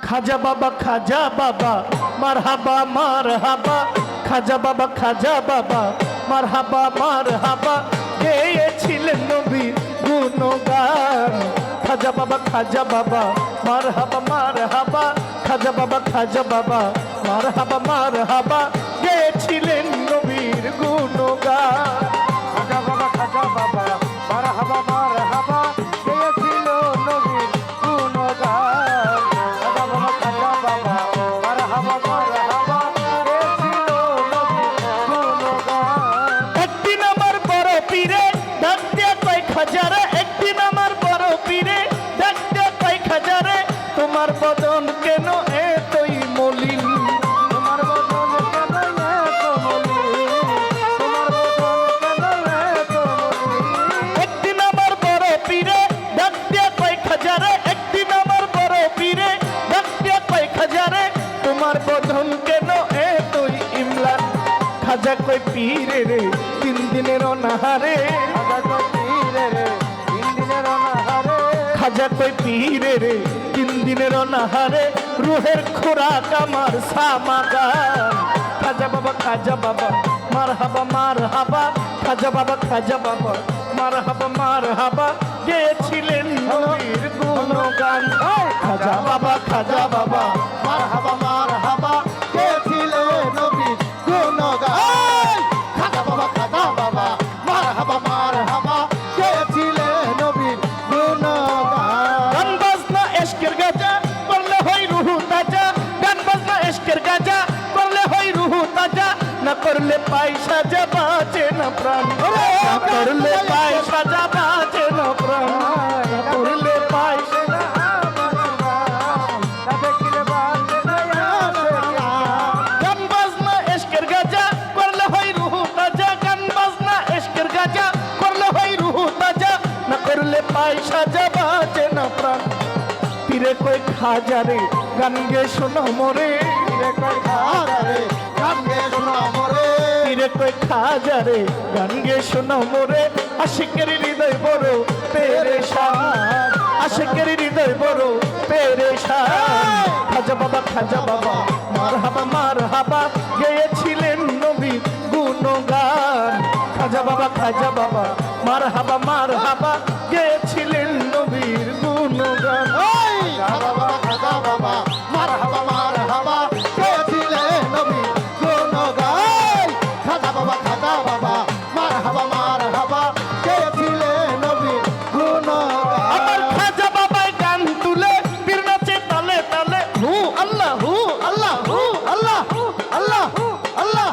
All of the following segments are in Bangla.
খাজা বাবা মারহাবা মারহাবা, খাজা বাবা মারহাবা, গেয়েছিলেন নবীর গুণগান। খাজা বাবা মারহাবা মারহাবা, খাজা বাবা মারহাবা, গেয়েছিলেন নবীর গুণগান। খাজা বাবা মারহাবা মারহাবা, গেয়েছিল নবীর গুণগান। খাজা বাবা মারহাবা মারহাবা, গেয়েছিল নবীর গুণগান। একদিন আমার বড় পীরে ডাক দিয়া কয় খাজারে, একদিন আমার বড় পীরে ডাক দিয়া কয় খাজারে, তোমার বদন কেন এতই মলিন? তোমার বদন কেন এত মলিন? তোমার বদন কেন এত মলিন? একদিন আমার বড় পীরে ডাক দিয়া কয় খাজারে, একদিন আমার বড় পীরে ডাক দিয়া কয় খাজারে, তোমার বদন কেন এতই ইমলান? খাজা কয় পীরে রে 3 দিনের অনাহারে, খাজা কয় পীরে রে 3 দিনের অনাহারে, খাজা কয় পীরে রে 3 দিনের অনাহারে, রুহের খোরাক আমার সামাগান। খাজা বাবা মারহাবা মারহাবা, খাজা বাবা মারহাবা, গেয়েছিলেন নবীর গুণগান। খাজা বাবা মারহাবা মারহাবা, গেয়েছিলে নবীর গুণগান। খাজা বাবা মারহাবা মারহাবা, গেয়েছিলে নবীর গুণগান। গান বাজনা এশকের গাজা করলে হয় রুহু তাজা, গান বাজনা এশকের গাজা করলে হয় রুহু তাজা, না করলে পয়সা যা বাঁচে না প্রাণ, না করলে পয়সা যা বাঁচে না প্রাণ, না করলে পয়সা গান বাজনা এশকের গাজা করলে হয় রুহু তাজা, গান বাজনা এশকের গাজা করলে হয় রুহু তাজা, না করলে পয়সা যা বাঁচে না প্রাণ। পীরে কই খাজা রে গান গে শোনো মোরে, পীরে কই খাজা রে গান গে শোনো মোরে, পীরে কই খাজা রে গান গে শোনো মোরে, আশিকের হৃদয় বড় পেরেশান, আশিকের হৃদয় বড় পেরেশান। খাজা বাবা মারহাবা, গেয়েছিলেন নবীর গুণগান। খাজা বাবা মারহাবা, গেয়েছিলেন নবীর গুণগান। খাজা বাবা মারহাবা মারহাবা, গেয়েছিলে নবীর গুণগান। খাজা বাবা মারহাবা মারহাবা, গেয়েছিলে নবীর গুণগান। আমার খাজা বাবাই গান তুলে বীর নাচে তালে তালে, হু আল্লাহ হু আল্লাহ হু আল্লাহ আল্লাহ আল্লাহ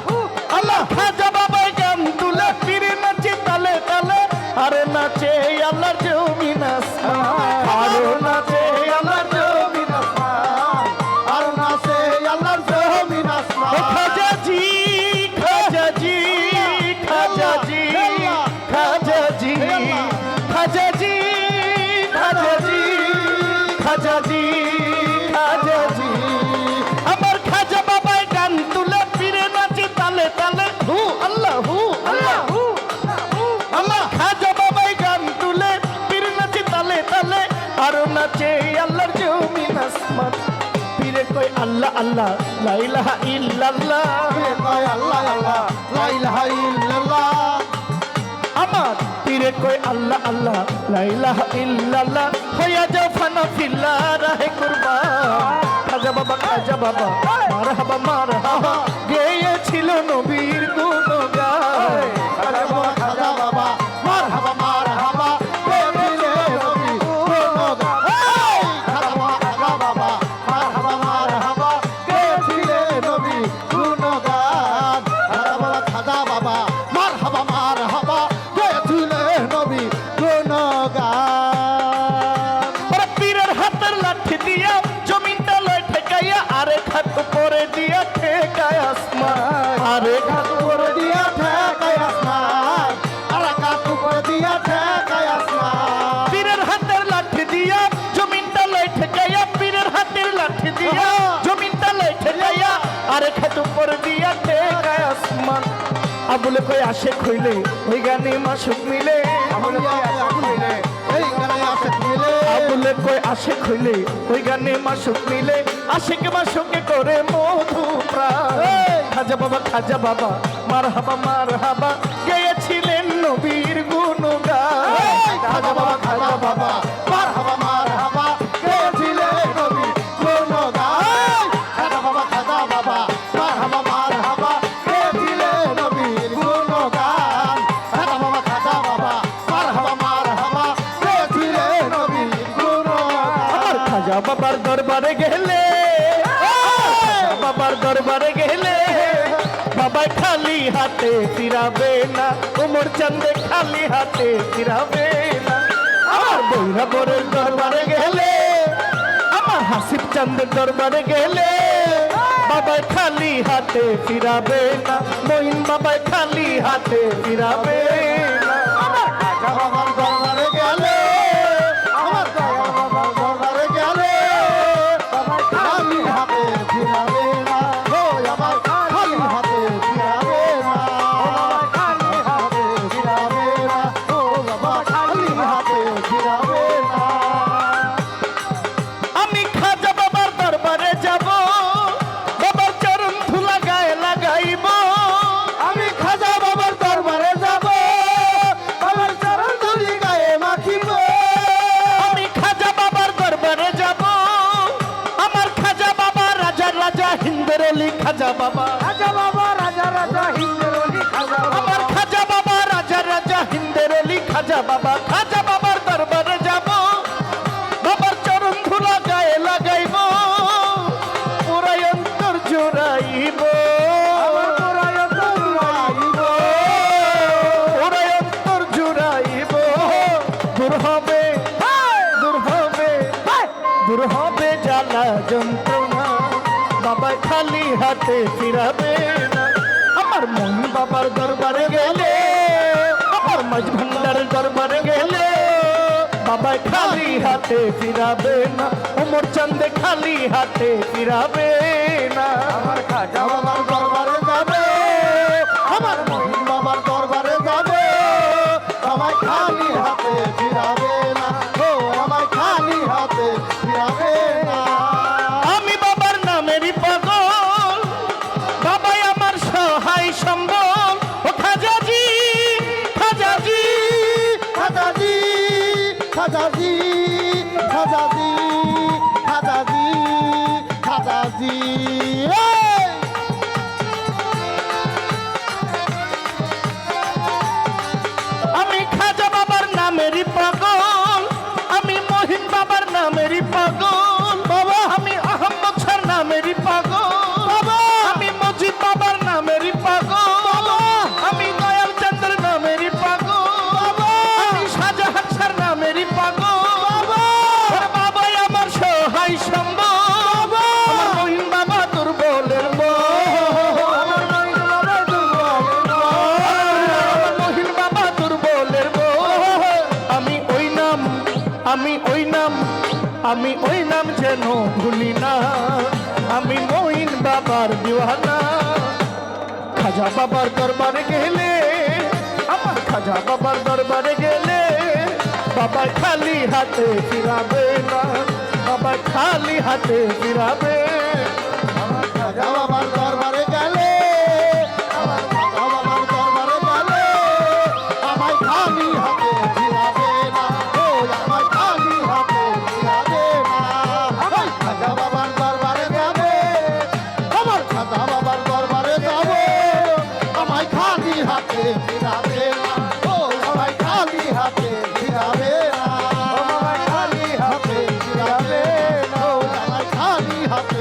আল্লাহ। খাজা বাবাই গান তুলে বীর নাচে তালে তালে, আরে নাচে আল্লাহর জমিন আসমান, আরে নাচে আল্লাহর জমিন আসমান, আর নাচে আল্লাহর জমিন আসমান। ও খাজাজি খাজাজি খাজাজি খাজাজি খাজাজি খাজাজি খাজাজি খাজাজি। আমার খাজা বাবাই গান তুলে ফিরে নাচে তালে তালে, হু আল্লাহ হু আল্লাহ হু আল্লাহ। খাজা বাবাই গান তুলে ফিরে নাচে তালে তালে, আরো নাচে আল্লাহর জমিন আসমান। পীরে কই আল্লাহ আল্লাহ লা ইলাহা ইল্লাল্লাহ, কয় আল্লাহ আল্লাহ লা ইলাহা ইল্লাল্লাহ। আমার পীরে কই আল্লাহ আল্লাহ লা ইলাহা ইল্লাল্লাহ, হইয়া যাও ফানা ফিল্লাহ রাহে কুরবান। খাজা বাবা মারহাবা, গেয়েছিল নবীর গুণগান। খাজা বাবা মারহাবা মারহাবা, গেয়েছিলে নবীর গুণগান। খাজা বাবা মারহাবা মারহাবা, গেয়েছিলে নবীর গুণগান। খাজা বাবা মারহাবা মারহাবা, গেয়েছিলে নবীর গুণগান। ওরে পীরের হাতের লাঠি দিয়া জমিনটা লয় ঠেকাইয়া, আরে খাত করে দিয়া ঠেকায় আসমান, আরে খাত করে দিয়া ঠেকায় আসমান, আরাকাত উপর দিয়া ঠেকায় আসমান। পীরের হাতের লাঠি দিয়া জমিনটা লয় ঠেকাইয়া, পীরের হাতের লাঠি দিয়া জমিনটা লয় ঠেকাইয়া, আরে খাত করে দিয়া ঠেকায় আসমান। আবুলে কই আসে খইলে ওই গানে মাসুক মিলে, আমলে আগুন মিলে, এই গানে আসে মিলে। নজরুলে কই আশিক হইলে ওই গানে মাসুক মিলে আশিক মাসুকে করে মধু প্রাণ খাজা বাবা মার হাবা গেয়েছিলেন নবীর গুণগান খাজা বাবা মার হাবা গেয়েছিলেন নবীর গুণগান খাজা বাবা মার হাবা গেয়েছিলেন নবীর গুণগান খাজা বাবা মার হাবা গেয়েছিলেন নবীর গুণগান আমার খাজা বাবার দরবারে গেলে বাবার দরবারে গেলে বাবা খালি হাতে ফিরাবে না উমর চান্দে খালি হাতে ফিরাবে না আমার বৈরাবরের দরবারে গেলে আমার হাসিব চান্দের দরবারে গেলে বাবা খালি হাতে ফিরাবে না মহিন বাবা খালি হাতে ফিরাবে না আমার খাজা বাবার দরবারে গেলে আমার দয়া বাবার দরবারে গেলে বাবা খালি হাতে ফিরাবে না ও আমার খালি হাতে ফিরাবে না আমার খালি হাতে ফিরাবে না ও বাবা খালি হাতে ফিরাবে না আমি খাজা বাবার দরবারে যাব বাবার চরণ ধুলা গায়ে লাগাইব আমি খাজা বাবার দরবারে যাব বাবার চরণ ধুলি গায়ে মাখিব আমি খাজা বাবার দরবারে যাব আমার খাজা বাবা রাজা হিন্দের অলি খাজা বাবা খাজা বাবা রাজা হিন্দের অলি খাজা আমার খাজা বাবা রাজা হিন্দের অলি খাজা বাবার দরবারে যাব বাবার চরণ ধুলা গায়ে লাগাইব পুরাই অন্তর জোড়াইব আমার পুরায় দরবারিব পুরাই অন্তর জোড়াইব দূর হবে দূর হবে জ্বালা যন্ত্রণা বাবা খালি হাতে ফিরাবে না আমার মন বাবার দরবারে গেলে আমার মাঝ ভান্ডারের দরবারে গেলে বাবা খালি হাতে ফিরাবে না উমর চান্দে খালি হাতে ফিরাবে না আমার খাজা বাবার দরবারে যাবে আমার মহিন বাবার দরবারে যাবে আমায় খালি হাতে ফিরাবে না ও আমায় খালি হাতে ফিরাবে না আমি বাবার নামেরই পাগল বাবাই আমার সহায় সম্বল ও খাজাজি খাজাজি খাজাজি খাজাজি খাজাজি খাজাজি খাজাজি এই! আমি খাজা বাবার নামেরই পাগল আমি মহিন বাবার নামেরই পাগল বাবা আমি আহম্মদ শাহর নামেরই পাগল বাবা আমি মজিদ বাবার নামেরই পাগল বাবা আমি দয়াল চন্দ্র নামেরই পাগল বাবা আমি শাহজাহান শাহর নামেরই পাগল বাবা বাবাই আমার সহায় সম্বল বাবা আমার মহিন বাবা দুর্বলের আমার মহিন বাবা দুর্বলের বউ। আমার মহিন বাবা দুর্বলের আমি ওই নাম যেন ভুলি না আমি মহিন বাবার দিওয়ানা খাজা বাবার দরবারে গেলে আমার খাজা বাবার দরবারে গেলে বাবা খালি হাতে ফিরাবে না বাবা খালি হাতে ফিরাবে আমার খাজা বাবার দরবারে গেলে আমার খাজা বাবার দরবারে গেলে আমায় খালি হাতে ফিরাবে না ও আমায় খালি হাতে ফিরাবে না আমার খাজা বাবার দরবারে যাবে আমার খাজা বাবার দরবারে যাবে আমায় খালি হাতে ফিরাবে না ও আমায় খালি হাতে ফিরাবে না আমায় খালি হাতে ফিরাবে না ও আমায় খালি হাতে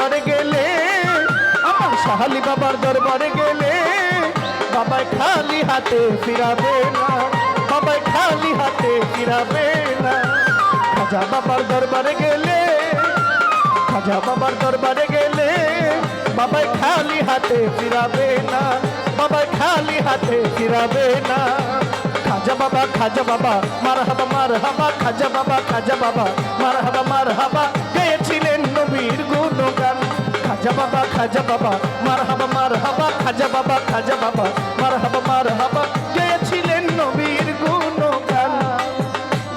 দরবারে গেলে আমার শাহালি বাবার দরবারে গেলে বাবাই খালি হাতে ফিরাবে না, বাবাই খালি হাতে ফিরাবে না। খাজা বাবার দরবারে গেলে, খাজা বাবার দরবারে গেলে বাবাই খালি হাতে ফিরাবে না, বাবাই খালি হাতে ফিরাবে না। খাজা বাবা মারহাবা মারহাবা, খাজা বাবা মারহাবা মারহাবা, গেয়েছিলেন নবীর গুণগান। খাজা বাবা মারহাবা মারহাবা, খাজা বাবা মারহাবা মারহাবা, গেয়েছিলেন নবীর গুণগান,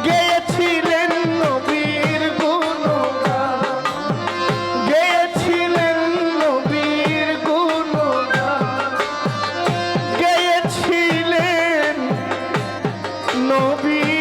গেয়েছিলেন নবীর গুণগান, গেয়েছিলেন নবীর গুণগান, গেয়েছিলেন নবীর